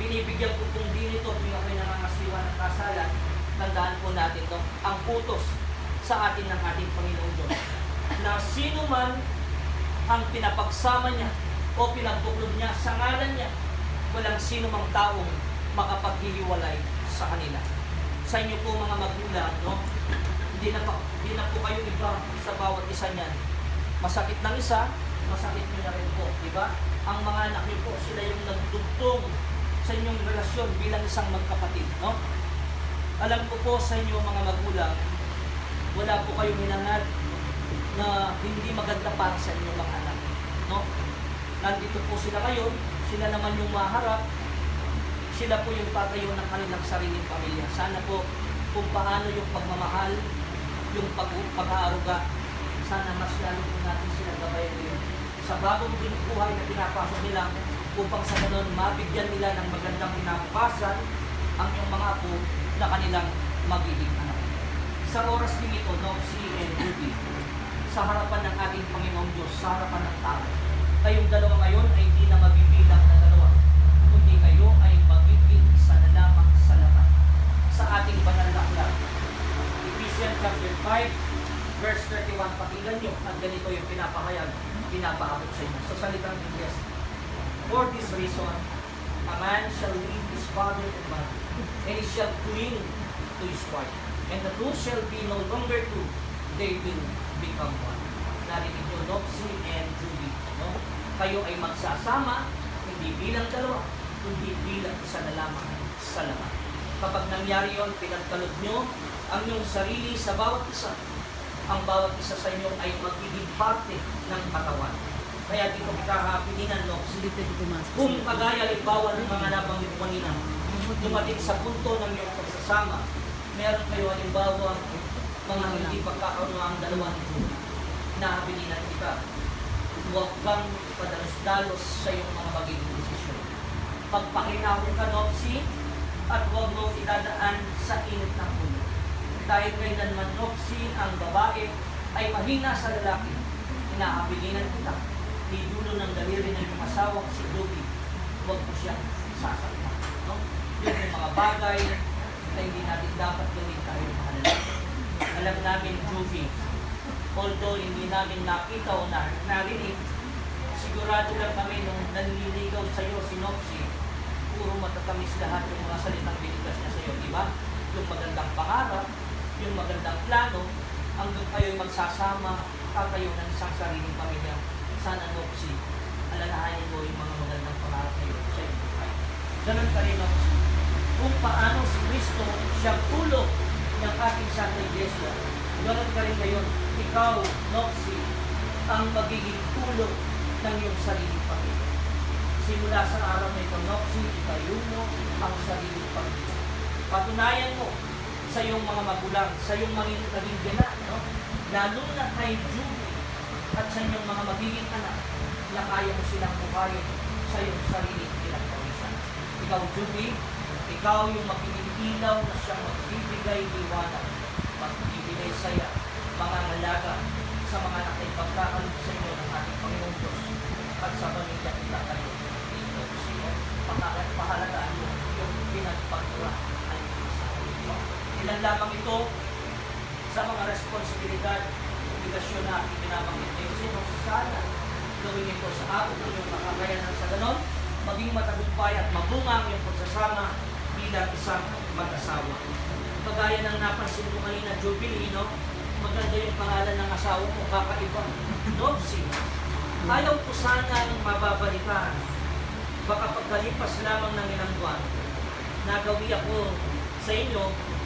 binibigyan ko kung di nito, tuwing ako'y nangangasiwa ng kasalan, tandaan po natin to, ang utos sa atin ng ating Panginoon Diyos, na sino man ang pinapagsama niya o pinagbuklod niya sa ngalan niya, walang sino mang taong makapaghihiwalay sa kanila. Sa inyo po mga magulang, no? Hindi na po kayo iba sa bawat isa niyan. Masakit ng isa, masakit nyo na rin po, di ba? Ang mga anak niyo po, sila yung nagdugtong sa inyong relasyon bilang isang magkapatid, no? Alam ko po sa inyo mga magulang, wala po kayong hinangad na hindi maganda para sa inyong mga anak, no? Nandito po sila ngayon, sila naman yung maharap, sila po yung tatayo ng kanilang sariling pamilya. Sana po kung paano yung pagmamahal, yung pag-aaruga, sana mas lalo po natin sila gabayan ngayon sa bagong buhay na pinapasok nila upang sa ganun mabigyan nila ng magandang kinabukasan ang yung mga apo na kanilang magiging anak. Sa oras din ito, Nopsi and Ruby, sa harapan ng ating Panginoong Diyos, sa harapan ng tao, kayong dalawa ngayon ay hindi na mabibilang na dalawa, kundi kayo ay magiging isa na lamang sa lahat. Sa ating banal na aklat, Ephesians chapter 5, verse 31, pakinggan nyo, at ganito yung pinapahayag, pinapaabot sa inyo. Sa salitang Ingles, for this reason, a man shall leave his father and mother, and he shall cling to his wife, and the two shall be no longer two, they will become one. Narinig nyo, Nopsi and Judy, no? Kayo ay magsasama, hindi bilang dalawa, kundi bilang isa na lamang sa lahat. Kapag nangyari yon, pinagkalot nyo ang inyong sarili sa bawat isa. Ang bawat isa sa inyo ay magiging parte ng katawan. Kaya dito kakapilinan, Nopsi, kung kagaya halimbawa ng mga nabanggit ko kanina, dumating sa punto ng iyong pagsasama, meron kayo halimbawa mga hindi pagkakaunawang dalawa nito, nakapilinan kita. Huwag kang padalos-dalos sa iyong mga magiging desisyon. Pagpakinahon ka, Nopsi, at huwag mo idadaan sa init ng ulo. Dahil kailanman, Nopsi, ang babae ay mahina sa lalaki. Inahabilinan kita. Di dulo ng daliri ng iyong asawa si Ruby. Huwag mo siya sasaktan. No? Yun yung mga bagay na hindi natin dapat gawin tayo mga lalaki. Alam namin, Ruby, although hindi namin nakita o narinig, sigurado lang kami nung nanliligaw sa iyo si Nopsi, puro matatamis lahat yung mga salitang binigas niya sa iyo, di ba? Yung magandang pangarap, yung magandang plano, hanggang kayo'y magsasama, tatayo ng isang sariling pamilya. Sana, Nopsi, alalahanin mo yung mga magandang pangarap na yun sa iyong buhay. Ganun ka rin, Nopsi. Kung paano si Kristo siyang ulo ng ating Santa Iglesia, ganun ka rin ngayon. Ikaw, Nopsi, ang magiging ulo ng iyong sariling pamilya. Simula sa araw na ito, Nopsi, itayo mo ang sariling pamilya. Patunayan mo sa iyong mga magulang, sa iyong magiging gina, no? Lalo na kay Judy at sa inyong mga magiging anak, na kaya mo silang buhayin sa iyong sariling pinagpawisan. Ikaw, Judy, ikaw yung magiging ilaw na siyang magbibigay liwanag, magbibigay saya, mangangalaga sa mga nakipagkakalog sa inyo ng ating Panginoon Diyos at sa pamilya kita kayo dito siyo. Pahalagaan mo yung pinagpagturaan sa inyo. Ilan lamang ito sa mga responsibilidad, obligasyon na ipinabanggit kayo sa inyo. Sana gawin ito sa abot ng iyong makakayanan sa ganon, maging matagumpay at mabungang yung pagsasama bilang isang mag-asawa. Kagaya ng napansin ko kanina, Jubilee, no? Maganda yung pangalan ng asawa mo, kakaiba. Nopsi. Ayaw ko sanang mababalikan. Baka pagkalipas lamang ng ilang buwan, nagawi ako sa inyo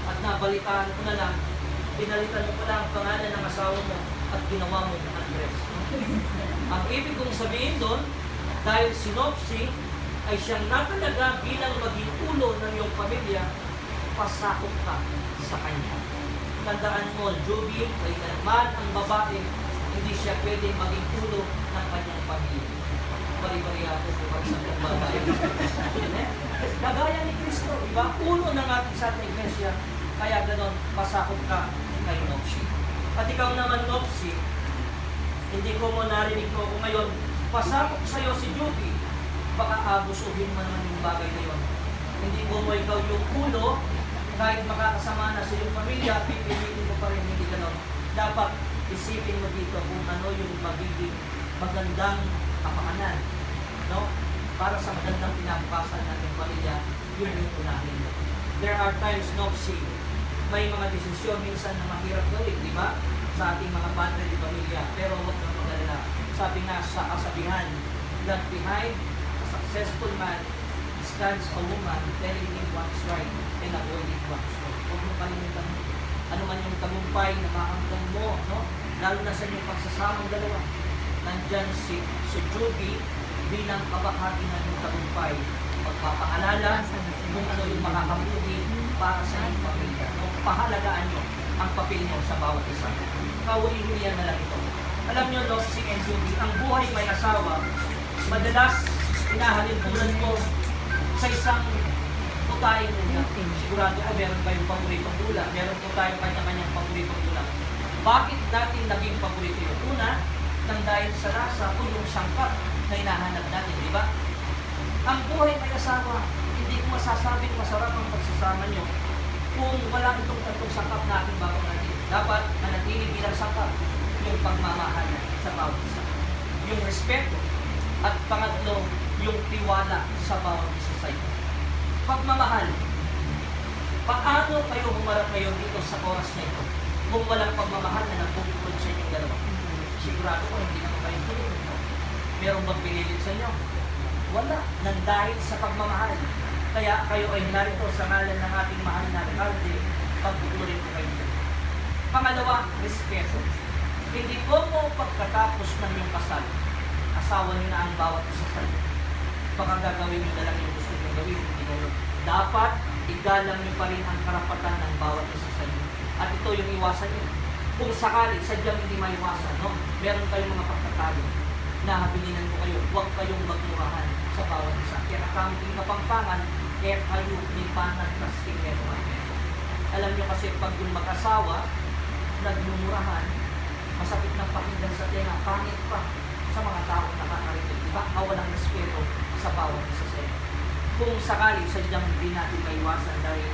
at nabalitaan ko na lang, pinalitan mo pala ang pangalan ng asawa mo at ginawa mo ng Andres. Ang ibig kong sabihin doon, dahil si Nopsi ay siyang natalaga bilang maging ulo ng iyong pamilya, pasakop ka sa kanya. Tandaan mo, Juby, ay naman ang babae, hindi siya pwedeng maging ulo ng kanyang pamilya. Bari-bari ako kung sa babae. Kagaya ni Kristo, iba? Ulo ng ating Santa Iglesia, kaya ganon, pasakop ka kay Nopsi. At ikaw naman, Nopsi, hindi ko mo narinig ko ngayon, pasakop sa iyo si Juby baka abusuhin mo naman yung bagay na yun. Hindi mo ikaw yung ulo, kahit makakasama na sa iyong pamilya, pipilitin mo pa rin, hindi gano'n. Dapat isipin mo dito kung ano yung magiging magandang kapakanan, no? Para sa magandang pinabukasan natin pamilya, yun yung unahin. There are times, no, may mga desisyon minsan na mahirap gawin, di ba? Sa ating mga padre di pamilya. Pero huwag kang mag-alala. Sabi nga sa kasabihan, that behind a successful man stands a woman telling him what's right and avoiding what's wrong. Huwag mo kalimutan mo. Ano man yung tagumpay na makamtan mo, no? Lalo na sa inyong pagsasamang dalawa. Nandyan si Joby bilang kabahagi ng yung tagumpay. Pagpapaalala kung ano yung makakabuti para sa inyong pamilya. No? Pahalagaan nyo ang papel nyo sa bawat isa. Kauli-hulihan na lang ito. Alam nyo, Lopsy and Joby, ang buhay may asawa, madalas inahalin-bulan mo sa isang putayang ulam. Sigurado ko meron kayong paboritong ulam. Meron po tayong kanya-kanyang paboritong ulam. Bakit natin naging paborito yun? Una, nang dahil sa lasa o yung sangkap na hinahanap natin, di ba? Ang buhay may asawa, hindi ko masasabing masarap ang pagsasama nyo kung wala itong tatlong sangkap na ating bago natin. Dapat manatili bilang sangkap yung pagmamahal sa bawat isa. Yung respeto. At pangatlo, yung tiwala sa bawat isa sa iyo. Pagmamahal. Paano kayo humarap ngayon dito sa oras na ito kung walang pagmamahal na nagpupunod sa inyong dalawa? Sigurado ko hindi naman kayo tulog. Merong bang pinilit sa inyo? Wala. Nang dahil sa pagmamahal. Kaya kayo ay narito sa ngalan ng ating mahal na alkalde, pagtutuloy ko kayo. Pangalawa, respeto. Hindi po mo pagkatapos ng iyong kasal, asawa niyo na ang bawat isa sa inyo. Baka gagawin niyo na lang yung gusto niyo gawin. Dapat igalang niyo pa rin ang karapatan ng bawat isa sa inyo. At ito yung iwasan niyo. Kung sakali, sadyang hindi maiwasan, no? Meron kayong mga pagkatalo na habilinan ko kayo, huwag kayong magmurahan sa bawat isa. Kaya accounting kapampangan, kaya kayo lipanan kasing meron. Alam niyo kasi pag yung mag-asawa, nagmumurahan, masakit ng pakinggan sa tenga, pangit pa sa mga taong nakakarinig. Diba? Walang respeto sa bawat isa sa inyo. Kung sakali, sadyang hindi natin maiwasan dahil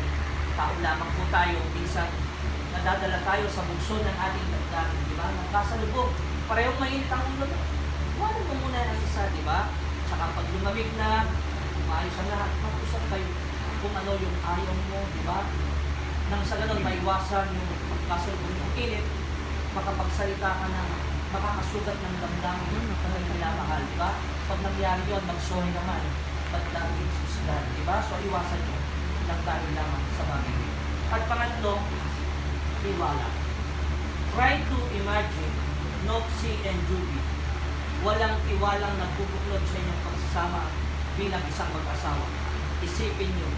tao lamang po tayo, minsan nadadala tayo sa bugso ng ating damdamin, di ba? Nagkasalubog, parehong mainit ang ulo. Wala mo muna ang isa, di ba? Saka pag lumamig na, maayos ang lahat, mag-usap kayo kung ano yung ayaw mo, di ba? Nang sa ganun, maiwasan yung pagkasalubog ng init, makapagsalita ka na makakasugat ng damdamin ng minamahal, di ba? Pag nangyari yun, mag-sorry naman, but lagi suslan, di ba? So, iwasan nyo lang dahil lamang sa bagay. At pangatlo, tiwala. Try to imagine Nopsy and Joby walang tiwalang nagbubuklod sa inyong pagsasama bilang isang mag-asawa. Isipin nyo,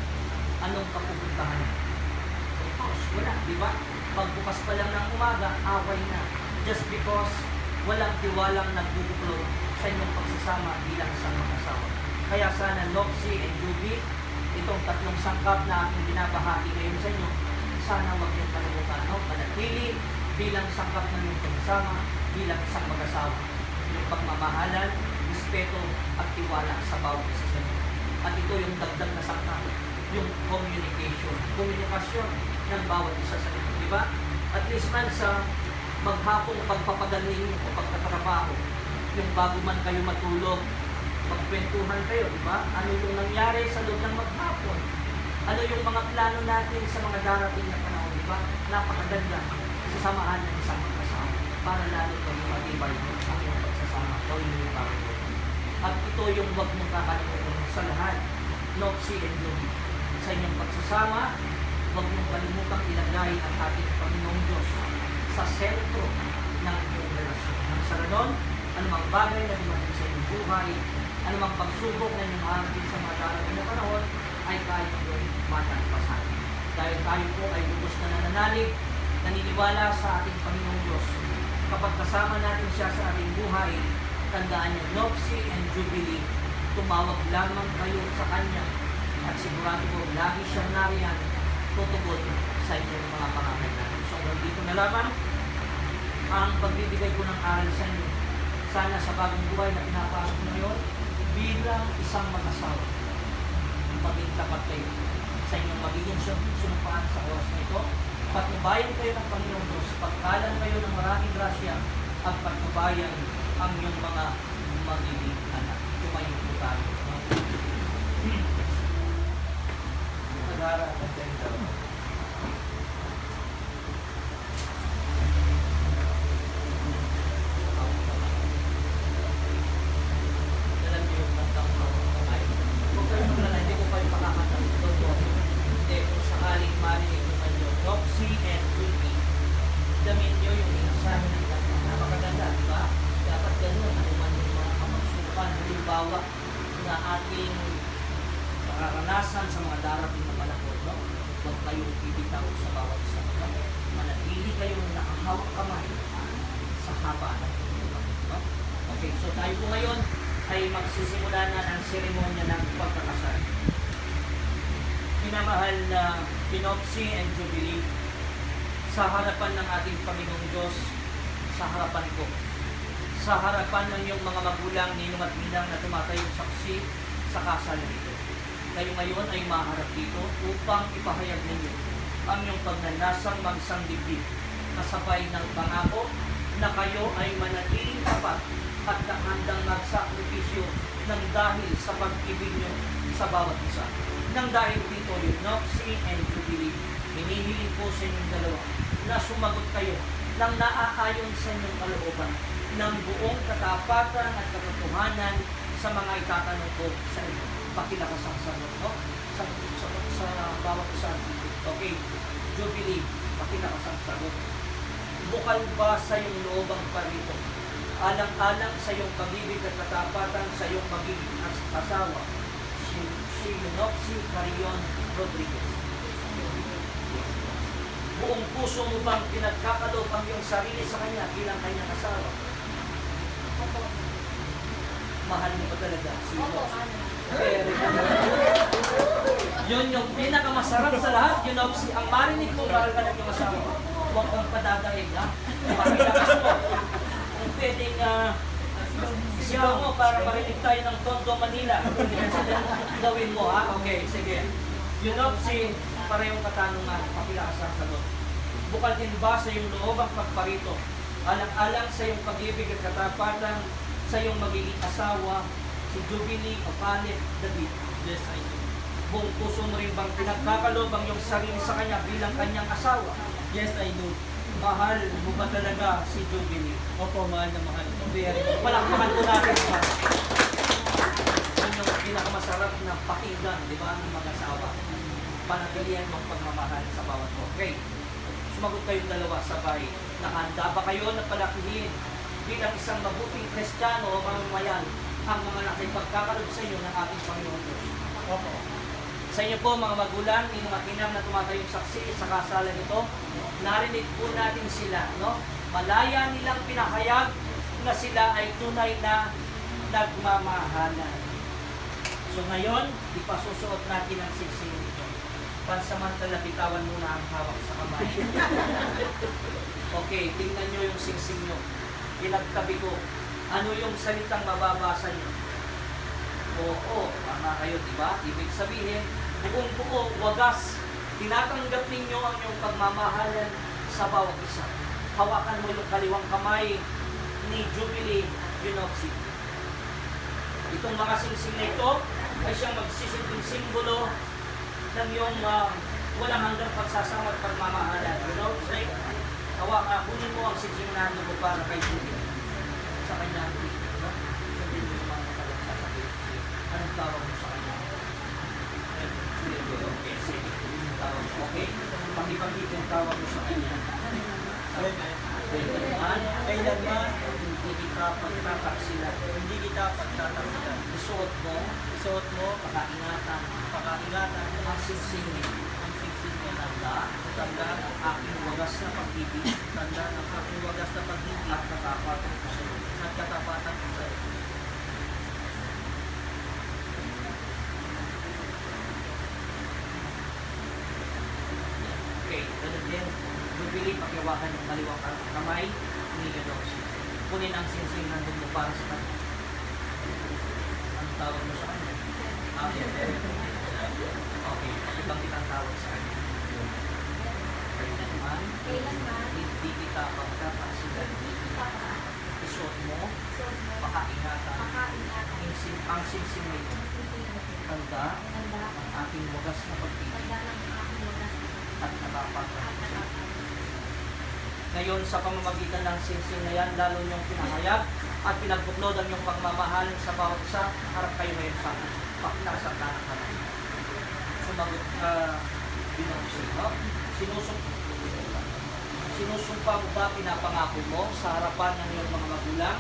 anong kapupuntahan nyo? Of course, wala, di ba? Pagbukas pa lang ng umaga, away na. Just because walang tiwalang nagbubuklod sa inyong pagsasama bilang isang mag-asawa. Kaya sana Nopsy and Joby, itong tatlong sangkap na aking binabahagi ngayon sa inyo, sana huwag niyong kalimutan, no? Manatili bilang sangkap ng inyong pagsasama, bilang isang mag-asawa. Yung pagmamahalan, respeto at tiwala sa bawat isa sa inyo. At ito yung dagdag na sangkap, yung komunikasyon ng bawat isa sa inyo. Di ba? At least man sa maghapong pagpapagaling o pagtatrabaho, yung bago man kayo matulog, magkwentuhan kayo, di ba? Ano yung nangyari sa loob ng maghapon? Ano yung mga plano natin sa mga darating na panahon, di ba? Napakaganda sa samahan ng isang magkasama para lalo kayong matibay ang iyong pagsasama o yung pangako. At ito yung huwag mong kakalimutan sa lahat, Nopsy and Joby. Sa inyong pagsasama, huwag mong kalimutang ilagay ang ating Panginoong Diyos sa sentro ng iyong relasyon. Ang sa ganon, anumang bagay na dumating sa inyong buhay, anumang pagsubok na inyong harapin sa mga darating na panahon, ay kaya nyo matagpasan. Dahil tayo po ay lubos na nananalig, naniniwala sa ating Panginoong Diyos. Kapag kasama natin siya sa ating buhay, tandaan niyo, Nopsy and Jubilee, tumawag lamang kayo sa Kanya at sigurado ko, lagi siyang nariyan, tutugon sa inyong mga pangangailangan. So, dito na lamang ang pagbibigay ko ng aral sa inyo. Sana sa bagong buhay na pinapasok ngayon, bilang isang mag-asawa. Maging tapat kayo sa inyong magiging sunumpaan sa oras na ito. Patnubayan kayo ng Panginoong Diyos. Pagkalan kayo ng maraming grasya at patnubayan ang inyong mga magiging anak. Tumayo po tayo. Nag-aaral at ganda. Alam niyo yung bandang kamay. Huwag kayo maglala, hindi ko kayo makakatang. Hindi, kung sakaling marinig naman yun, Nopsi and Ruby, damin nyo yung mensahe ng kanta. Napakaganda, di ba? Dapat ganun, ano man yung mga kamagsukan, halimbawa na ating mararanasan sa mga darating na panahon, no? Huwag kayong bibitaw sa bawat isa. No? Manatili kayong nakahawak kamay sa haba ng inyong, no? Okay, so tayo po ngayon ay magsisimula na ng seremonya ng pagkakasal. Minamahal na Pinopsi and Jubilee, sa harapan ng ating Panginoong Diyos, sa harapan ko, sa harapan ng iyong mga magulang, ninong at ninang na tumatayong saksi sa kasal nito. Kayo ngayon ay maharap dito upang ipahayag ninyo ang iyong pagnanasang magsandigdig, kasabay ng pangako na kayo ay manatiling tapat at handang magsakripisyo ng dahil sa pag-ibig nyo sa bawat isa. Nang dahil dito yung Nopsi and Jubilee, hinihiling po sa inyong dalawa na sumagot kayo ng naaayon sa inyong kalooban ng buong katapatan at katotohanan sa mga itatanong ko sa inyo. Pakilakasang sagot, no? Sa bawat isa. Okay, Jubilee, pakilakasang sagot. Bukal ba sa iyong loob ang parito? Alang-alang sa iyong pag-ibig at katapatan sa iyong magiging asawa, si Nopsi Carion Rodriguez. Buong puso mo bang pinagkakaloob ang iyong sarili sa kanya bilang kanyang asawa? Opo. Mahal mo ba talaga si Opo, Nopsi? ano? Very yun yung pinakamasarap sa lahat, yun Nopsi. Ang marinig mo, mahal ka ng iyong asawa. Huwag kang padadaig, ha? Pakilakas mo. Kung pwedeng sigaw mo para marinig tayo ng Tondo, Manila. Gawin mo, ha? Okay, sige. Yun Nopsi, parehong katanungan, pakilakas ang sagot. Bukal din ba sa iyong loob ang pagparito? Alang-alang sa iyong pag-ibig at katapatan sa iyong magiging asawa, si Jubilee Opalit David. Yes, I do. Buong puso mo rin bang pinagkakaloob ang iyong sarili sa kanya bilang kanyang asawa? Yes, I do. Mahal mo ba talaga si Jubilee? Opo, mahal na mahal ko. Palakpakan po natin. Yun yung pinakamasarap na pakinggan, di ba, ng mag-asawa. Panatilihan mong pagmamahal sa bawat mo. Okay, sumagot kayong dalawa sabay. Nakahanda ba kayo na palakihin bilang isang mabuting Kristiyano o mamamayan ang mga nakipagkakaloob sa inyo ng ating Panginoon Diyos? Opo. Sa inyo po mga magulang, inyong makinang na tumatayong saksi sa kasalan ito, narinig po natin sila, no? Malaya nilang pinahayag na sila ay tunay na nagmamahalan. So ngayon, ipasusuot natin ang singsing nito. Pansamantala, bitawan muna ang hawak sa kamay. Okay, tingnan nyo yung singsing nyo. Pinagtabi ko. Ano yung salitang mababasa nyo? Oo, tama kayo, diba? Ibig sabihin, buong buo, wagas, tinatanggap ninyo ang iyong pagmamahalan sa bawat isa. Hawakan mo yung kaliwang kamay ni Jubilee Unopsi. Itong mga singsing na ito ay siyang magsisilbing simbolo ng iyong walang hanggang pagsasama at pagmamahalan. Unopsi, hawakan, kunin mo ang singsing na hando mo para kay Jubilee sa kanyang pito. No? Sabihin mo yung mga sasabihin. Anong tawag mo sa kanya? Okay, sige. Tawag mo. Okay? Pag-ipagit yung tawag mo sa kanya. Kailanman, hindi kita pagtataksilan. Hindi kita pagtataksilan. Isuot mo, pakaingatan. Ang singsing Ang singsing niya tanda ng aking wagas na pag-ibig. tanda ng aking wagas na pag-ibig At katapatan ko sa iyo. at katapatan ko sa iyo. Okay, ganun din. Jubilee, pakiwakan yung kaliwang kamay ni Edox. Kunin ang singsing ng dugo para sa kanya. Ang tawag mo sa kanya? Okay, very good. Okay, ibang kitang tawag sa kanya. Kailanman, Kailanman, hindi kita pagkakasilan. ipapa, Isuot mo, suot mo, pakaingatan, pakaingatan, ang singsingay mo. sisingin, Tanda tanda, ang aking wagas na pagpili tanda ng aking wagas at nakapagod. at nakapagod. Ngayon, sa pamamagitan ng singsing na yan, lalo niyong pinahayag at pinagbuklod ang iyong pagmamahalin sa bawat isa, harap kayo ngayon sa paknasakta ng harap. Sumagot ka binausin, no? Sinusumpa mo ba, pinapangako mo sa harapan ng iyong mga magulang,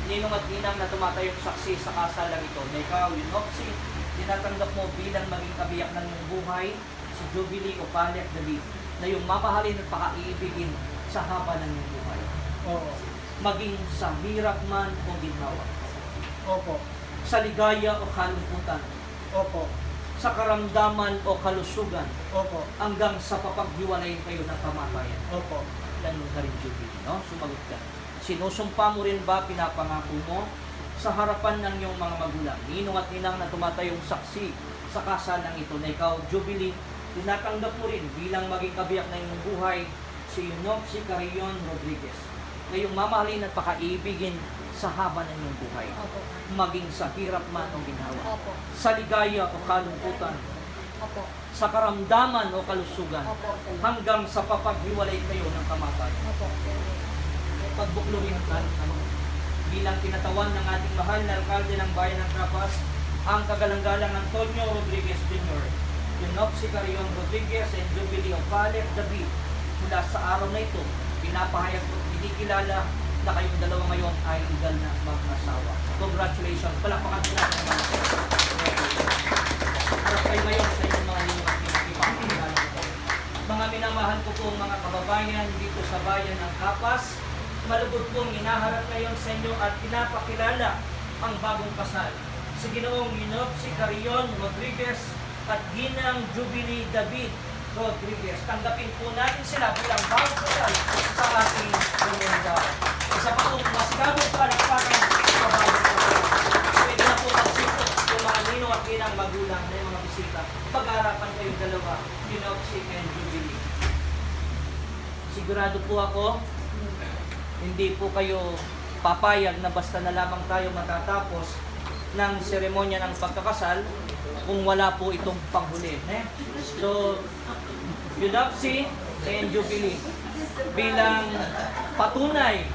ninong at ninang na tumatayong saksi sa kasalang ito, na ikaw, Yunopsi, tinatanggap mo bilang maging kabiyak ng iyong buhay, si Jubilee o Paliak David, na iyong mamahalin at pakaiibigin sa haba ng iyong buhay. Oo. Maging sa hirap man o ginhawa, Opo. sa ligaya o kalungkutan, Opo. sa karamdaman o kalusugan, Opo. hanggang sa papaghiwalayin kayo ng kamatayan. Opo. Ganun ka rin, Jubilee, no? Sumagot ka. Sinusumpa mo rin ba, pinapangako mo sa harapan ng iyong mga magulang, ninong at ninang na tumatayong saksi sa kasalang ito, na ikaw, Jubilee, tinatanggap mo rin bilang maging kabiyak ng iyong buhay si Yunopsi Carrion Rodriguez, na iyong mamahalin at pakaibigin sa haba ng iyong buhay, Opo. maging sa hirap man o ginhawa, Opo. sa ligaya o kalungkutan, Opo. sa karamdaman o kalusugan, Opo. hanggang sa papaghiwalay kayo ng kamatayan. Opo. Pagbuklurin ka, bilang tinatawan ng ating mahal na alkalde ng bayan ng Trapas, ang kagalang-galang Antonio Rodriguez Jr., Yunopsi Carrion Rodriguez and Jubilee of Paliak David. Mula sa araw na ito, pinapahayag ko at kinikilala na kayong dalawa ngayon ay legal na mag-asawa. Congratulations! Palakpakan po natin naman. Harap kayo ngayon sa inyong mga ninong at pinakipakilala ko. Mga minamahal ko po mga kababayan dito sa bayan ng Kapas, malugod pong inaharap ngayon sa inyo at pinapakilala ang bagong kasal. Si Ginoong Yunopsi Carrion Rodriguez at Ginang Jubilee David Rodriguez. Tanggapin po natin sila bilang bagong kasal sa ating komunidad. Isa pa pong masigabong palakpakan sa bagong kasal. Pwede na po magsipot yung mga ninong at ginang magulang na yung mga bisita. Pag-aarapan kayong dalawa, Yunopsi and Jubilee. Sigurado po ako, hindi po kayo papayag na basta na lamang tayo matatapos ng seremonya ng pagkakasal kung wala po itong panghuli. So, Yunopsi and Jubilee, bilang patunay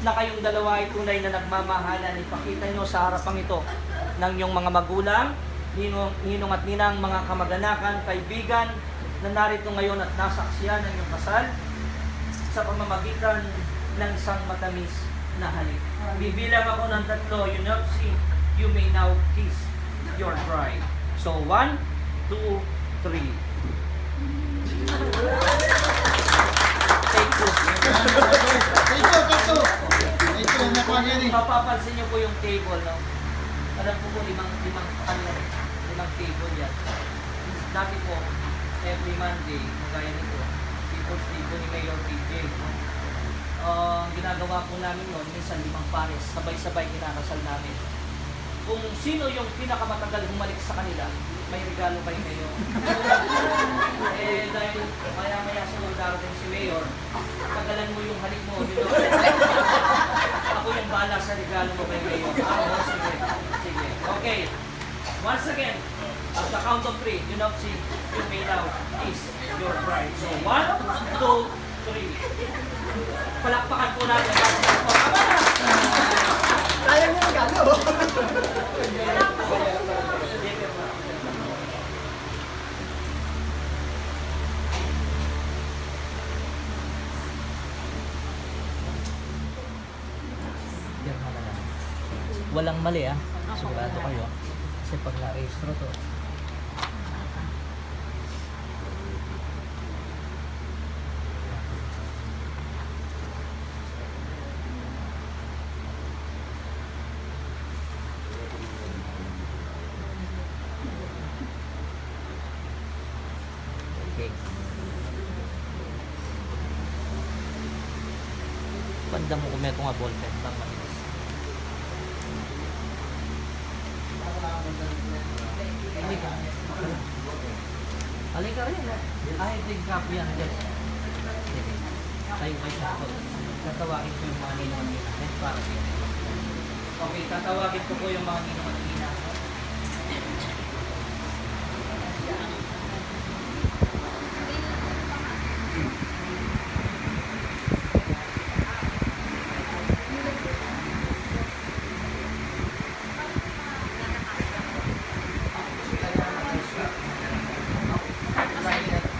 na kayong dalawa ay tunay na nagmamahalan, ipakita nyo sa harapang ito ng inyong mga magulang, ninong at ninang, mga kamag-anakan, kaibigan na narito ngayon at nasaksiyan ng inyong kasal sa pamamagitan ng isang matamis na halik. Bibilang ako ng 3, Yunopsi, you may now kiss your bride. So, 1, 2, 3. Take 2. Mapapansin niyo po yung table, no? Alam po po, limang table yan. Dati po, every Monday, magaya nito, people's table ni Mayor PJ, no? Ginagawa po namin noon, minsan 5 pares, sabay-sabay kinakasal namin. Kung sino yung pinakamatagal humalik sa kanila, may regalo kay Mayor. Dahil maya-maya sunod darating si Mayor, tagalan mo yung halik mo, you know? Ako yung bala sa regalo mo kay Mayor. Sige. Sige. Okay. Once again, at the count of 3, Yunopsi, you may now kiss your bride. So, 1, 2, 3. Palakpakan po natin. Kaya mo yung gano. Walang mali sigurado kayo. Kasi pag na-registro to, okay. Banda mo kung may nga ballpen pang malinis. Halika rin. Ay, big copy yan. Yes. Sige. Tayo kayo sa ako. Tatawagin ko yung mga ninong natin para dito. Okay, tatawagin ko po yung mga ninong natin.